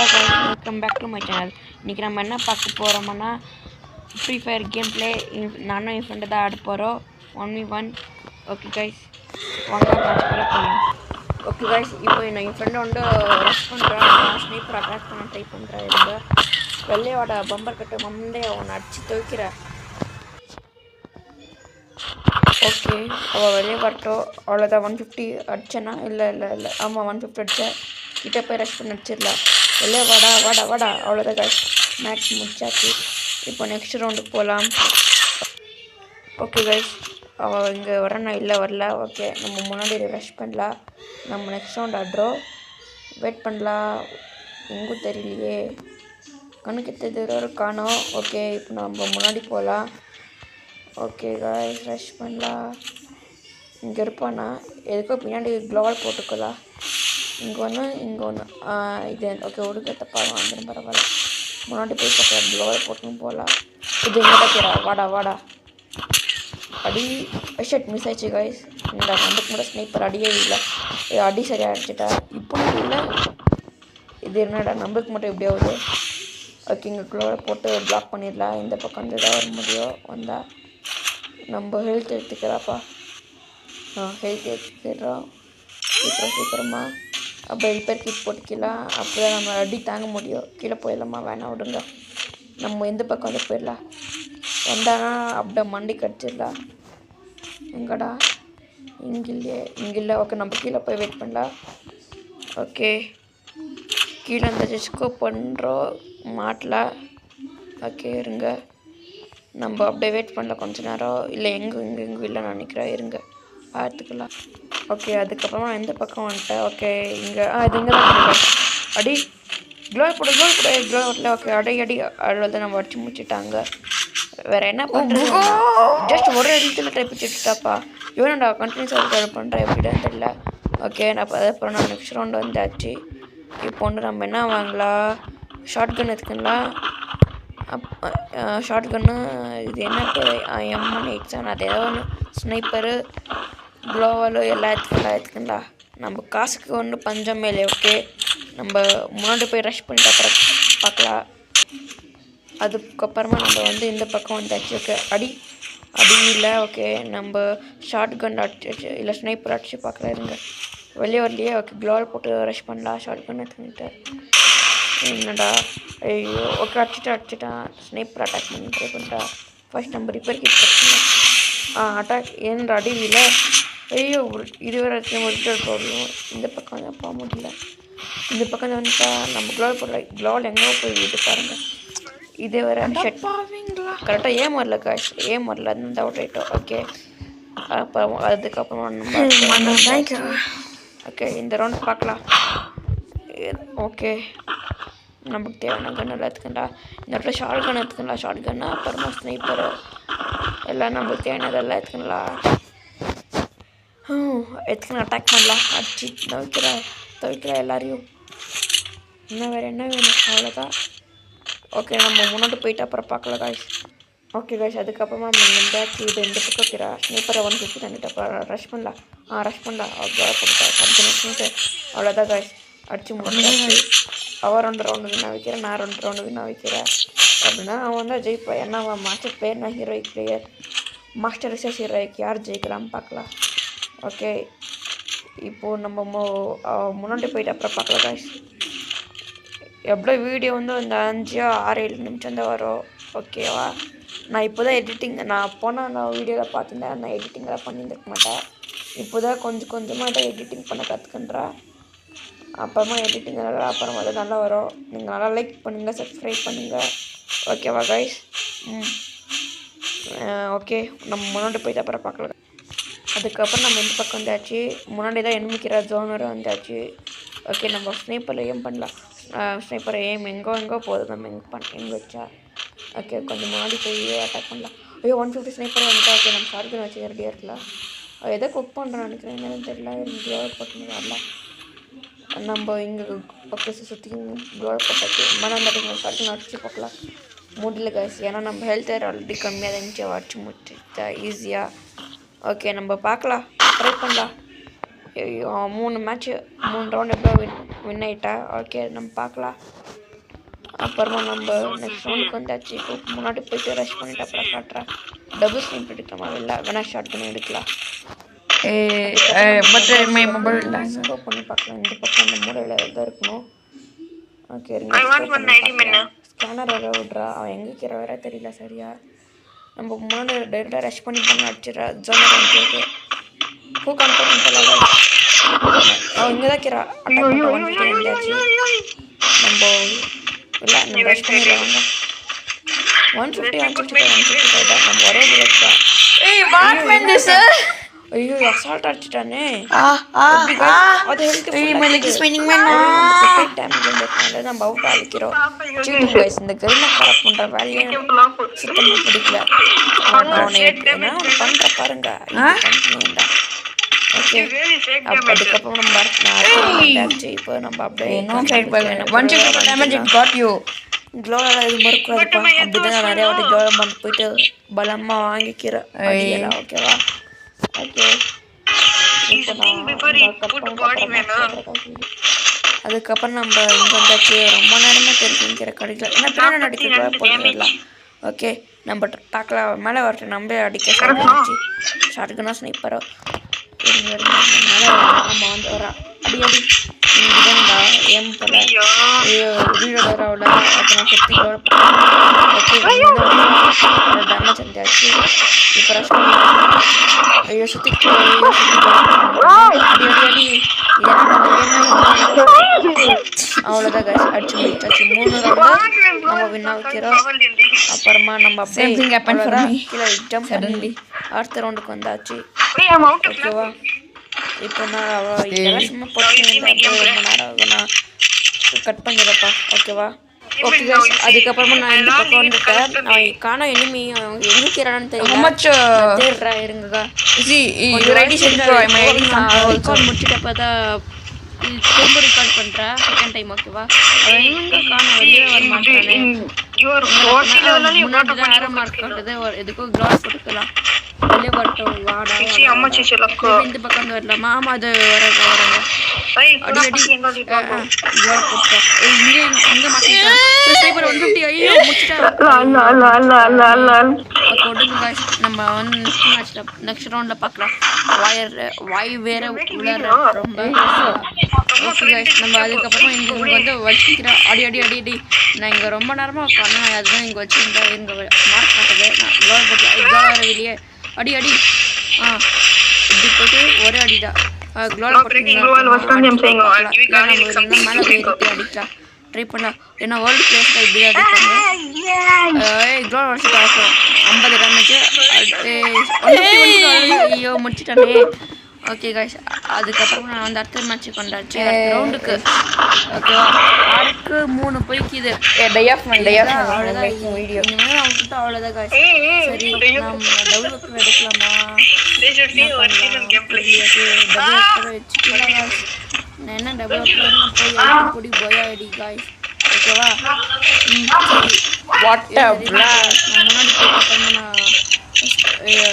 Hello guys, welcome back to my channel. இன்றைக்கி நம்ம என்ன பார்க்க போகிறோம்னா ஃப்ரீ ஃபயர் கேம் பிளே. நானும் என் ஃப்ரெண்டு தான் ஆட போகிறோம் 1v1. ஓகே கைஸ், வாங்க மேட்ச்குள்ளே போகலாம். ஓகே கைஸ், இப்போ என் ஃப்ரெண்டு வந்து ரஷ் பண்ணுறான். ஸ்னைப்பர் அட்டாக் பண்ண ட்ரை பண்ணுறேன். இருங்க, வெள்ளையோட பம்பர் கட்டு மண்டே அவனை அடித்து துவைக்கிறேன். ஓகே, அவள் வெளியே வரட்டும். அவ்வளோதான். 150 அடிச்சேன்னா இல்லை ஆமாம் 150 அடித்தேன். கிட்ட போய் ரஷ் பண்ணி அடிச்சிடலாம். வெளியே வாடா. அவ்வளோதான் கைஸ், மேட்ச் முடிச்சாச்சு. இப்போ நெக்ஸ்ட் ரவுண்டுக்கு போகலாம். ஓகே கைஸ், அவள் இங்கே வரேன்னா இல்லை வரல. ஓகே, நம்ம முன்னாடி ரஷ் பண்ணலாம். நம்ம நெக்ஸ்ட் ரவுண்ட் ஆடுறோம். வெயிட் பண்ணலாம். எங்கும் தெரியலையே, கண்ணுக்கு தெரிஞ்ச காணோம். ஓகே, இப்போ நம்ம முன்னாடி போகலாம். ஓகே காய்ஸ், ரஷ் பண்ணலாம். இங்கே இருப்பானா? எதுக்கோ பின்னாடி க்ளோவால் போட்டுக்கலாம். இங்கே ஒன்று இது. ஓகே, ஒடுக்க தப்பாக வந்துடும், பரவாயில்ல. முன்னாடி போய் பார்க்கலாம். க்ளோவால் போட்டுன்னு போகலாம். இது எங்கே பார்க்கிறா? வாடா அடி. ஷட், மிஸ் ஆயிடுச்சு காய்ஸ். இந்த நம்மளுக்கு மட்டும் ஸ்னைப்பர் அடியே இல்லை. அடி சரியாக அடிச்சிட்டா. இப்போ இல்லை, இது என்னடா நம்மளுக்கு மட்டும் எப்படி ஆகுது? ஓகே, இங்கே க்ளோவால் போட்டு பிளாக் பண்ணிடலாம். இந்த பக்கம் வந்து தான் வர முடியும். வந்தால் நம்ம ஹெல்த் எடுத்துக்கிறாப்பா. ஹெல்த் எடுத்துக்கிறோம். சீக்கிரமா அப்போ ரிப்பேர் கிட் போட்டுக்கலாம். அப்போ தான் நம்ம அடி தாங்க முடியும். கீழே போயிடலாமா? வேணாம், விடுங்க. நம்ம எந்த பக்கம் வந்து போயிடலாம். வந்தானா அப்படியே மண்டி கடிச்சிடலாம். எங்கடா? இங்கே இல்லை. ஓகே, நம்ம கீழே போய் வெயிட் பண்ணலாம். ஓகே, கீழே அந்த ஸ்கோப் பண்ணுறோம் மாட்டல. ஓகே, இருங்க, நம்ம அப்படியே வெயிட் பண்ணல கொஞ்ச நேரம். இல்லை எங்கே இல்லை நினைக்கிறேன். இருங்க, பார்த்துக்கலாம். ஓகே, அதுக்கப்புறமா எந்த பக்கம் வந்துட்டேன். ஓகே, இங்கே இது இங்கே தான் அடி. க்ளோ போட. ஓகே, அடி அவ்வளோதான். நம்ம அடிச்சு முடிச்சுட்டாங்க. வேறு என்ன பண்ணுறது? ஜஸ்ட் ஒரு இடத்துல டைப் வச்சுட்டாப்பா. இவனடா கண்டினியூஸாக ட்ரை பண்ணுறேன், எப்படின்னு தெரியல. ஓகே, அப்புறம் நான் நெக்ஸ்ட் ரவுண்டு வந்தாச்சு. இப்போ வந்து நம்ம என்ன வாங்கலாம்? ஷார்ட் கன் எடுத்துக்கலாம். ஷார்ட் கன்னு இது என்ன பேர்? M187. அது ஏதோ ஒன்று. ஸ்னைப்பரு, க்ளோவாலு எல்லாம் எடுத்துக்கலாம். நம்ம காசுக்கு ஒன்று பஞ்சமே இல்லை. ஓகே, நம்ம முன்னாடி போய் ரஷ் பண்ணிட்டு அப்புறம் பார்க்கலாம். அதுக்கப்புறமா நம்ம வந்து இந்த பக்கம் வந்தாச்சு. ஓகே, அடி இல்லை. ஓகே, நம்ம ஷார்ட் கன் அடிச்சு இல்லை ஸ்னைப்பர் அடிச்சு பார்க்கலாம். இருங்க, வெளியே வரலையே. ஓகே, க்ளோவால் போட்டு ரஷ் பண்ணலாம். ஷார்ட் கன் எடுத்துக்கிட்டு என்னடா? ஐயோ, ஓகே, அடிச்சிட்டான். ஸ்னைப்பர் அட்டாக் பண்ணி ட்ரை பண்ணிட்டா. ஃபர்ஸ்ட் நம்ம ரிப்பேர் கிட் பண்ணலாம். அட்டாக் ஏன்ற அடி இல்லை. ஐயோ, இது வேறு ஒரிஜினல் ப்ராப்ளம். இந்த பக்கம் தான் போக முடியல. இந்த பக்கம் வந்துட்டா நம்ம க்ளோவால் போடல. க்ளோவால் எங்கே போய் விட்டு பாருங்கள். இதே வேறு ஷட் பாவீங்களா? கரெக்டாக ஏன் வரல காஷ், அந்த அவுட் ஆகிட்டோம். ஓகே, அதுக்கப்புறமா நம்ம ஓகே, இந்த ரவுண்ட் பார்க்கலாம். ஓகே, நமக்கு தேவையான கன் எல்லாம் எடுத்துக்கண்டா. இந்த இடத்துல ஷார்ட் கன் எடுத்துக்கலாம். ஷார்ட் கன்னா அப்புறமா ஸ்னைப்பர் எல்லாம் நம்மளுக்கு தேவையானதெல்லாம் எடுத்துக்கலாம். எடுத்துக்கலாம், அட்டாக் பண்ணலாம். அடிச்சு துவைக்கிற எல்லாரையும். வேறு என்ன வேணும்? அவ்வளோதான். ஓகே, நம்ம முன்னாடி போயிட்டு அப்புறம் பார்க்கலாம் காய்ஸ். ஓகே காய்ஸ், அதுக்கப்புறமா நம்ம இருந்தாச்சு. இது இந்த பக்கம் வைக்கிறா. ஸ்னைப்பரை 150 தங்கிட்டு அப்புறம் ரஷ் பண்ணலாம். அவ்வளோதான் காய்ஸ், அடிச்சு முடிச்சாச்சு. அவன் 2 ரவுண்டு வினா வைக்கிறேன், நான் 2 ரவுண்டு வினா வைக்கிறேன். அப்படின்னா அவன் தான் ஜெயிப்பான். ஏன்னா அவன் மாஸ்டர் பேர், நான் heroic player. Master research heroic யார் ஜெயிக்கலாம்னு பார்க்கலாம். ஓகே, இப்போது நம்ம முன்னாடி போயிட்டு அப்புறம் பார்க்கலாம் காய்ஸ். எவ்வளோ வீடியோ வந்து அந்த 5-6-7 நிமிஷம் தான் வரும். ஓகேவா? நான் இப்போ தான் நான் போனால் நான் வீடியோவில் பார்த்துருந்தேன். நான் எடிட்டிங்கெல்லாம் பண்ணியிருந்துருக்க மாட்டேன். இப்போ தான் கொஞ்சமாக தான் எடிட்டிங் பண்ண கற்றுக்கின்றா. அப்புறமா எடிட்டிங் அப்புறமா தான் நல்லா வரும். நீங்கள் நல்லா லைக் பண்ணுங்கள், சப்ஸ்கிரைப் பண்ணுங்கள். ஓகேவா காய்ஸ்? ஓகே, நம்ம முன்னாடி போயிட்டு அப்புறம் பார்க்கலாம். அதுக்கப்புறம் நம்ம இந்த பக்கம் வந்தாச்சு. முன்னாடி தான் எண்ணிக்கிற ஜோன் வரை வந்தாச்சு. ஓகே, நம்ம ஸ்னைப்பரில் ஏம் பண்ணலாம். ஸ்னைப்பரை எங்கோ போகுது. நம்ம எங்கே வச்சா? ஓகே, கொஞ்சம் முன்னாடி போய் அட்டாக் பண்ணலாம். ஐயோ, 150 ஸ்னைப்பர் வந்துட்டா. ஓகே, நம்ம ஷார்ட் கன் வச்சு ரெடியாக இருக்கலாம். எதோ குக் பண்ணுறோன்னு நினைக்கிறேன், என்னன்னு தெரியல. க்ளோவால் போட்டு வரல நம்ம இங்கே. ஓகே, சுற்றி க்ளோவால் போட்டாச்சு. அந்த டைம் ஷார்ட் கன் அடிச்சு பார்க்கலாம். முடியல காய்ஸ், ஏன்னா நம்ம ஹெல்த் ஆல்ரெடி கம்மியாக தான் இருந்துச்சு. அடிச்சு முடிச்சுட்டா ஈஸியாக. ஓகே, நம்ம பார்க்கலாம், ட்ரை பண்ணலாம். 3 மேட்ச்சு 3 ரவுண்ட் எப்போ வின் ஆகிட்டா. ஓகே, நம்ம பார்க்கலாம். அப்புறமா நம்ம நெக்ஸ்ட் ரவுண்டுக்கு வந்தாச்சு. இப்போ முன்னாடி போயிட்டு ரஷ் பண்ணிட்டு அப்புறம் காட்டுறேன். டபுள் ஸ்னைப் எடுக்கலாமா இல்லை வேணா ஷார்ட் கன் எடுக்கலாம். பட் மை மொபைல் ஸ்கோப் பண்ணி பார்க்கலாம். இந்த பக்கம் அந்த மூலையில் எதாவது இருக்கணும். ஓகே ஸ்கேனர் வேற விட்றா. அவன் எங்கே கீரை வேற தெரியல சரியா. நம்ம முன்னாடி டைரெக்டாக ரஷ் பண்ணி அடிச்சிடறா. ஜோனர் வந்துருக்கு. பூ கான்ஃபர்ம் பண்ணலாம். அவன் இங்கே தான் கீரா அட்டாக் பண்ணிட்டு வந்தாச்சு. நம்ம இல்லை நம்ம ரஷ் பண்ணிடுவாங்க. 150 தான் நம்ம ஒரே புல்லட் தான். ஐயோ அசால்ட் அடிச்சிட்டானே. அது ஹெல்த் நம்ம அவுட் ஆகிக்கிறோம். Seating guys. இந்த கருணை கரெக்ட் பண்ணுற வேலையை சுத்தமாக பிடிக்கல. என்ன பண்ணுற பாருங்க. ஓகே அதுக்கப்புறம் நம்ம இப்போ நம்ம அப்படியே க்ளோவில் இது மறுக்கூடாதுப்பா. அப்படிதான் நான் நிறைய வாட்டி க்ளோவில் வந்து போயிட்டு பலமாக வாங்கிக்கிறேன். ஓகேவா? ஓகே அதுக்கப்புறம் நம்ம இங்கே வந்தாச்சு. ரொம்ப நேரமே தெரிஞ்சுக்கிற கிடைக்கல. ஏன்னா பின்னாடி அடிக்க போயிடலாம். ஓகே நம்ம பார்க்கலாம். மேலே வரட்டும். நம்ம அடிக்க ஷார்ட்கனா ஸ்னைப்பரோ மேலே நம்ம வந்து வரா அடி அடி இங்கேதான்டா ஏம் போல. வீடோட வராவில் அப்புறம் சுற்றி ஓகே டேமேஜ் வந்தாச்சு. இப்போ ரஷ் பண்ணி ஐயோ சுற்றி அடி அடி அடி அவ்வளோதான் கைஸ். அடிச்சு முடிச்சாச்சு. 3 ரவுண்டு நம்ம வின் ஆகிக்கிறோம். அப்புறமா நம்ம கீழே ஜம்ப் பண்ணி அடுத்த ரவுண்டுக்கு வந்தாச்சு. ஓகேவா? இப்போ நான் சும்மா போட்டு ரொம்ப நேரம் ஆகும். நான் கட் பண்ணிடுறப்பா. ஓகேவா? Okay guys. அதுக்கப்புறமா நான் இந்த பக்கம் வந்துட்டேன். அவன் காண எனிமி எங்கே தீரானு தெரியல. தேடுறா இருங்கக்கா. முடிச்சுட்டப்ப தான் திரும்ப ரெக்கார்ட் பண்ணுறேன் செகண்ட் டைம். ஓகேவா? அவன் எங்கே காண வெளியே வர மாட்டானே. முன்னாடி தான் ஆரம் மார்க் காட்டுது. எதுக்கோ கிளாஸ் கொடுக்கலாம். வெளியே வரட்டும். வாடா இந்த பக்கம் வந்து வரலாமா? ஆமாம் அது வரங்க அடி அடி கோல் போட்டோம். இங்கே இங்கே மாட்டிட்டேன். ஸ்னைப்பர் 150. ஐயோ முடிச்சிட்டேன். நம்ம வந்து நெக்ஸ்ட் ரவுண்டில் பார்க்கலாம். வாய் வேற உள்ளார ரொம்ப ஓகே கைஸ். நம்ம அதுக்கப்புறமா இங்கே வந்து வச்சுக்கிறேன். அடி அடி அடி அடி நான் இங்கே ரொம்ப நேரமாக பண்ணேன். அதுதான் இங்கே வச்சுருந்தேன். இங்கே மார்க் காட்டுது. நான் கோல் போட்டு இதுதான் வேறு வெளியே அடி அடி இப்படி போட்டு ஒரே அடிதான். அடிக்கலாம் ட்ரை பண்ணலாம். ஏன்னா வேர்ல்டு பிளேஸில் இப்படி அடிப்பாங்க. க்ளோவல் வச்சுட்டு 50 டேமேஜ். ஐயோ முடிச்சிட்டானே. Okay guys. அதுக்கப்புறம் நான் வந்து அடுத்த மேட்ச்சு கொண்டாச்சு. அடுத்த ரவுண்டுக்கு ஓகேவா? 6க்கு 3 போய்க்குது. வீடியோ இனிமேல் அவங்ககிட்ட அவ்வளோதான் கைஸ். சரி நம்ம டெவலப்பர் எடுக்கலாமா? வச்சுக்கலாம். நான் என்ன டெவலப்பர் போய் கூடி போயாடி கைஸ். ஓகேவா?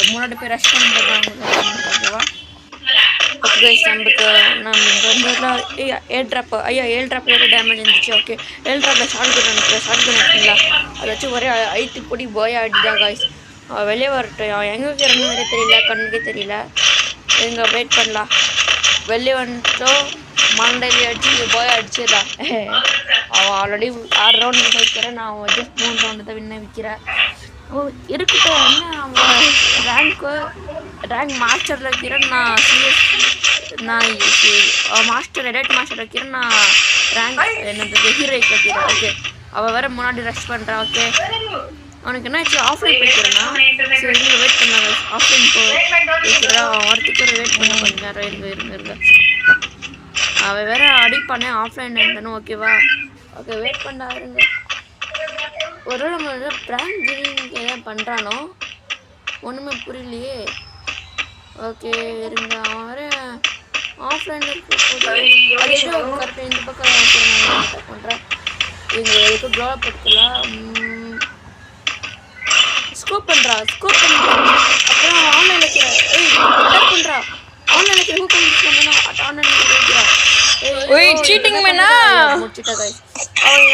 முன்னாடி போய் ரஷ் பண்ணி போடுறாங்க. ஓகேவா? Okay guys. நம்ம இங்கே வந்து ஏர் ட்ராப். ஐயா ஏர் ட்ராப்பில் டேமேஜ் இருந்துச்சு. ஓகே ஏர் ட்ராப்பில் ஷார்ட் கன் நினைக்கிறேன். ஷார்ட் கன் எடுத்துங்களா? அதை வச்சு ஒரே ஐத்து பொடி போயா அடிதான் கைஸ். அவன் வெளியே வரட்டும். அவன் எங்கே இருக்கிறன்னு வேறு தெரியல. கண்ணுக்கே தெரியல. எங்கே வெயிட் பண்ணலாம். வெளியே வந்துட்டோம். மண்டையில அடிச்சு போய் அடிச்சிடலாம். அவன் ஆல்ரெடி 6 ரவுண்டு வைக்கிறேன். நான் அவன் ஜஸ்ட் 3 ரவுண்டு தான் வின்ன வைக்கிறேன். இருக்கட்டும். என்ன அவன் ரேங்க் மாஸ்டரில் வைக்கிறேன். நான் நான் மாஸ்டர் எடேட் மாஸ்டர் வைக்கிறேன். நான் ரேங்க் என்னது ஹீரோய்க்கு வைக்கிறேன். ஓகே அவள் வேறு முன்னாடி ரஷ் பண்ணுறான். ஓகே அவனுக்கு என்ன ஆச்சு? ஆஃப்லைன் போய்க்கிறேன்னா சரி இங்கே வெயிட் பண்ணாங்க. ஆஃப்லைன் போய்க்கிறா. அவன் வரத்துக்கு வெயிட் பண்ண கொஞ்சம் நேரம் இருங்க. அவன் வேறு அடிப்பானே ஆஃப்லைன் இருந்தானு. ஓகேவா? ஓகே வெயிட் பண்ணா இருங்க. ஒரு நம்ம ப்ராங்க் கிவிங் ஏன் பண்ணுறானோ ஒன்றுமே புரியலையே. ஓகே இருங்க. அவன் வேறு ஆஃப்லைனில் இருக்க கரெக்டாக இந்த பக்கம் பண்ணுறேன். இங்கே எதுக்கும் க்ளோ படுத்தலாம். ஸ்கோப் பண்ணுறா. அப்புறம் ஆன்லைனில் வைக்கிறா. அட்டாக் பண்ணுறா. ஆன்லைனில் வைக்கிற ஹூக் பண்ணா ஆன்லைனில் வைக்கிறா. ஓய் சீட்டிங் மேனா முடிச்சிட்டா गाइस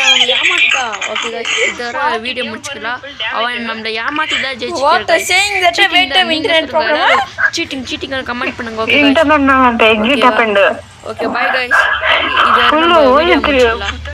அவன் ஏமாத்திட்டா ஓகே गाइस இதோட வீடியோ முடிச்சுக்கலாம் அவன் நம்மள ஏமாத்தி தான் ஜெயிச்சிட்டான் what are saying that a wait of internet problem cheating comment பண்ணுங்க ஓகே internet நான் exit happened okay bye guys இதோட வீடியோ முடிச்சுக்கலாம்